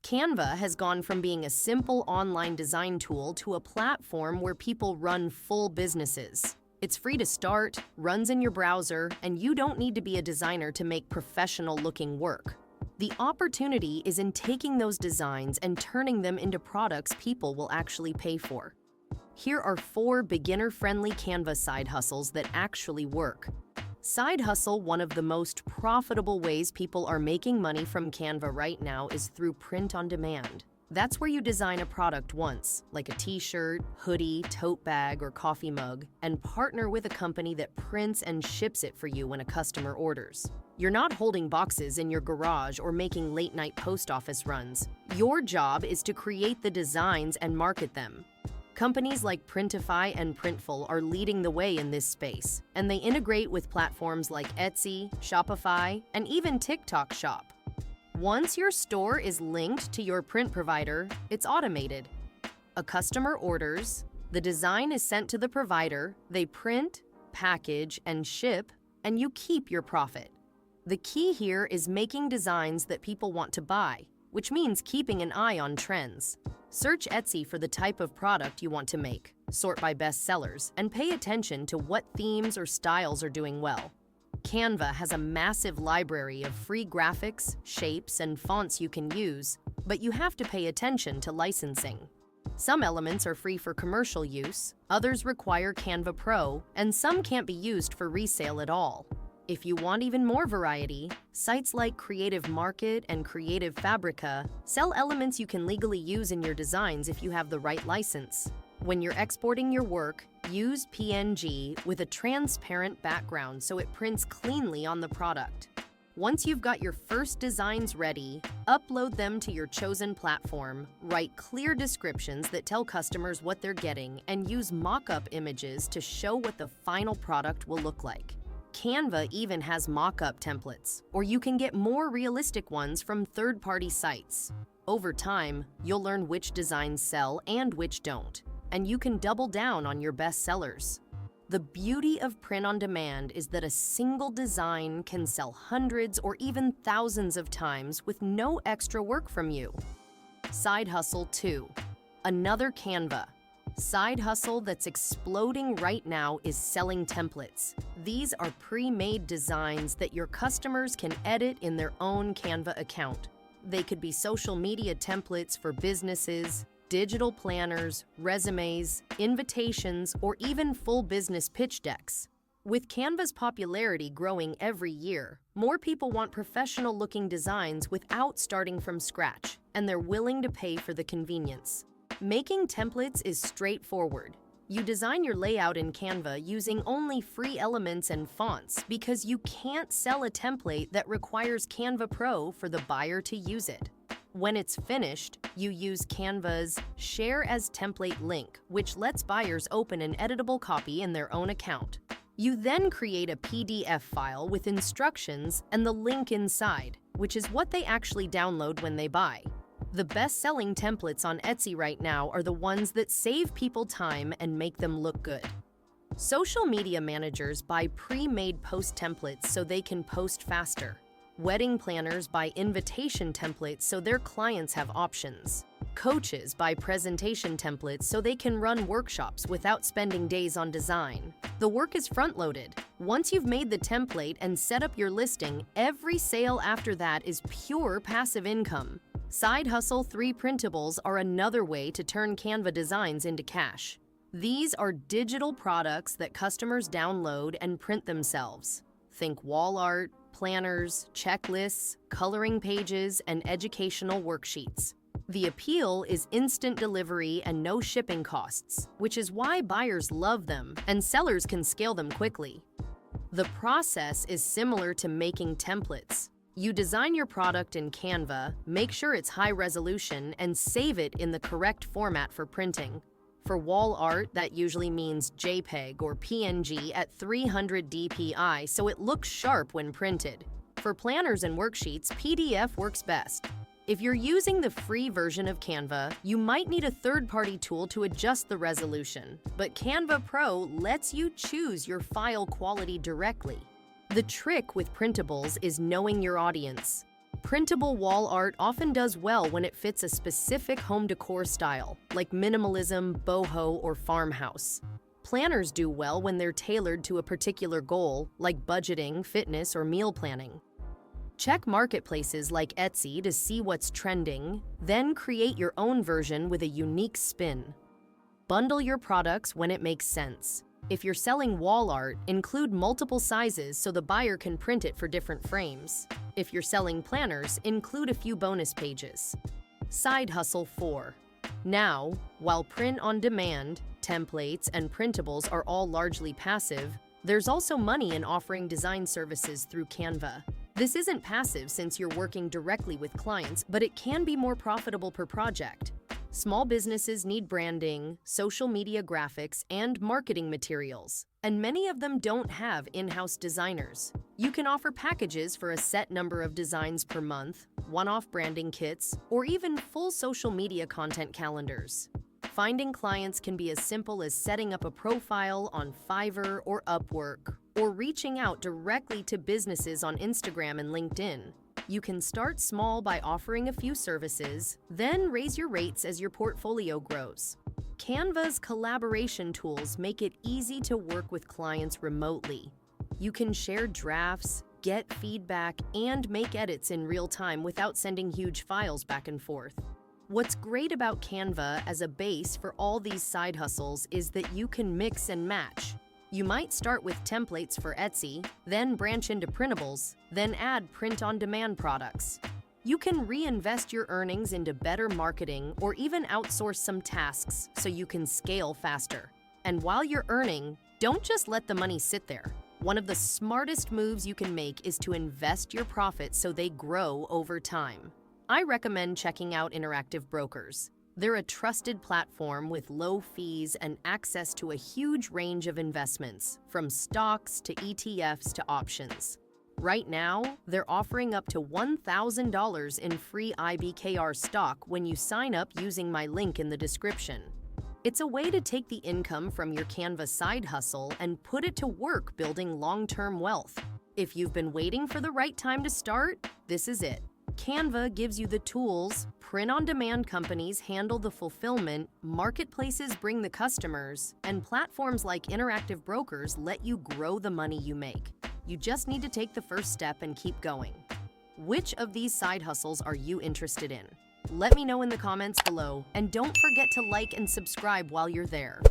Canva has gone from being a simple online design tool to a platform where people run full businesses. It's free to start, runs in your browser, and you don't need to be a designer to make professional-looking work. The opportunity is in taking those designs and turning them into products people will actually pay for. Here are 4 beginner-friendly Canva side hustles that actually work. Side hustle, one of the most profitable ways people are making money from Canva right now is through print on demand. That's where you design a product once, like a t-shirt, hoodie, tote bag, or coffee mug, and partner with a company that prints and ships it for you when a customer orders. You're not holding boxes in your garage or making late-night post office runs. Your job is to create the designs and market them. Companies like Printify and Printful are leading the way in this space, and they integrate with platforms like Etsy, Shopify, and even TikTok Shop. Once your store is linked to your print provider, it's automated. A customer orders, the design is sent to the provider, they print, package, and ship, and you keep your profit. The key here is making designs that people want to buy, which means keeping an eye on trends. Search Etsy for the type of product you want to make, sort by best sellers, and pay attention to what themes or styles are doing well. Canva has a massive library of free graphics, shapes, and fonts you can use, but you have to pay attention to licensing. Some elements are free for commercial use, others require Canva Pro, and some can't be used for resale at all. If you want even more variety, sites like Creative Market and Creative Fabrica sell elements you can legally use in your designs if you have the right license. When you're exporting your work, use PNG with a transparent background so it prints cleanly on the product. Once you've got your first designs ready, upload them to your chosen platform, write clear descriptions that tell customers what they're getting, and use mock-up images to show what the final product will look like. Canva even has mock-up templates, or you can get more realistic ones from third-party sites. Over time, you'll learn which designs sell and which don't, and you can double down on your best sellers. The beauty of print on demand is that a single design can sell hundreds or even thousands of times with no extra work from you. Side hustle 2. Another Canva side hustle that's exploding right now is selling templates. These are pre-made designs that your customers can edit in their own Canva account. They could be social media templates for businesses, digital planners, resumes, invitations, or even full business pitch decks. With Canva's popularity growing every year, more people want professional-looking designs without starting from scratch, and they're willing to pay for the convenience. Making templates is straightforward. You design your layout in Canva using only free elements and fonts because you can't sell a template that requires Canva Pro for the buyer to use it. When it's finished, you use Canva's Share as Template link, which lets buyers open an editable copy in their own account. You then create a PDF file with instructions and the link inside, which is what they actually download when they buy. The best-selling templates on Etsy right now are the ones that save people time and make them look good. Social media managers buy pre-made post templates so they can post faster. Wedding planners buy invitation templates so their clients have options. Coaches buy presentation templates so they can run workshops without spending days on design. The work is front-loaded. Once you've made the template and set up your listing, every sale after that is pure passive income. Side Hustle 3 printables are another way to turn Canva designs into cash. These are digital products that customers download and print themselves. Think wall art, planners, checklists, coloring pages, and educational worksheets. The appeal is instant delivery and no shipping costs, which is why buyers love them and sellers can scale them quickly. The process is similar to making templates. You design your product in Canva, make sure it's high resolution, and save it in the correct format for printing. For wall art, that usually means JPEG or PNG at 300 dpi so it looks sharp when printed. For planners and worksheets, PDF works best. If you're using the free version of Canva, you might need a third-party tool to adjust the resolution, but Canva Pro lets you choose your file quality directly. The trick with printables is knowing your audience. Printable wall art often does well when it fits a specific home decor style, like minimalism, boho, or farmhouse. Planners do well when they're tailored to a particular goal, like budgeting, fitness, or meal planning. Check marketplaces like Etsy to see what's trending, then create your own version with a unique spin. Bundle your products when it makes sense. If you're selling wall art, include multiple sizes so the buyer can print it for different frames. If you're selling planners, include a few bonus pages. Side hustle 4. Now, while print on demand, templates, and printables are all largely passive, there's also money in offering design services through Canva. This isn't passive since you're working directly with clients, but it can be more profitable per project. Small businesses need branding, social media graphics, and marketing materials, and many of them don't have in-house designers. You can offer packages for a set number of designs per month, one-off branding kits, or even full social media content calendars. Finding clients can be as simple as setting up a profile on Fiverr or Upwork, or reaching out directly to businesses on Instagram and LinkedIn. You can start small by offering a few services, then raise your rates as your portfolio grows. Canva's collaboration tools make it easy to work with clients remotely. You can share drafts, get feedback, and make edits in real time without sending huge files back and forth. What's great about Canva as a base for all these side hustles is that you can mix and match. You might start with templates for Etsy, then branch into printables, then add print-on-demand products. You can reinvest your earnings into better marketing or even outsource some tasks so you can scale faster. And while you're earning, don't just let the money sit there. One of the smartest moves you can make is to invest your profits so they grow over time. I recommend checking out Interactive Brokers. They're a trusted platform with low fees and access to a huge range of investments, from stocks to ETFs to options. Right now, they're offering up to $1,000 in free IBKR stock when you sign up using my link in the description. It's a way to take the income from your Canva side hustle and put it to work building long-term wealth. If you've been waiting for the right time to start, this is it. Canva gives you the tools, print-on-demand companies handle the fulfillment, marketplaces bring the customers, and platforms like Interactive Brokers let you grow the money you make. You just need to take the first step and keep going. Which of these side hustles are you interested in? Let me know in the comments below, and don't forget to like and subscribe while you're there.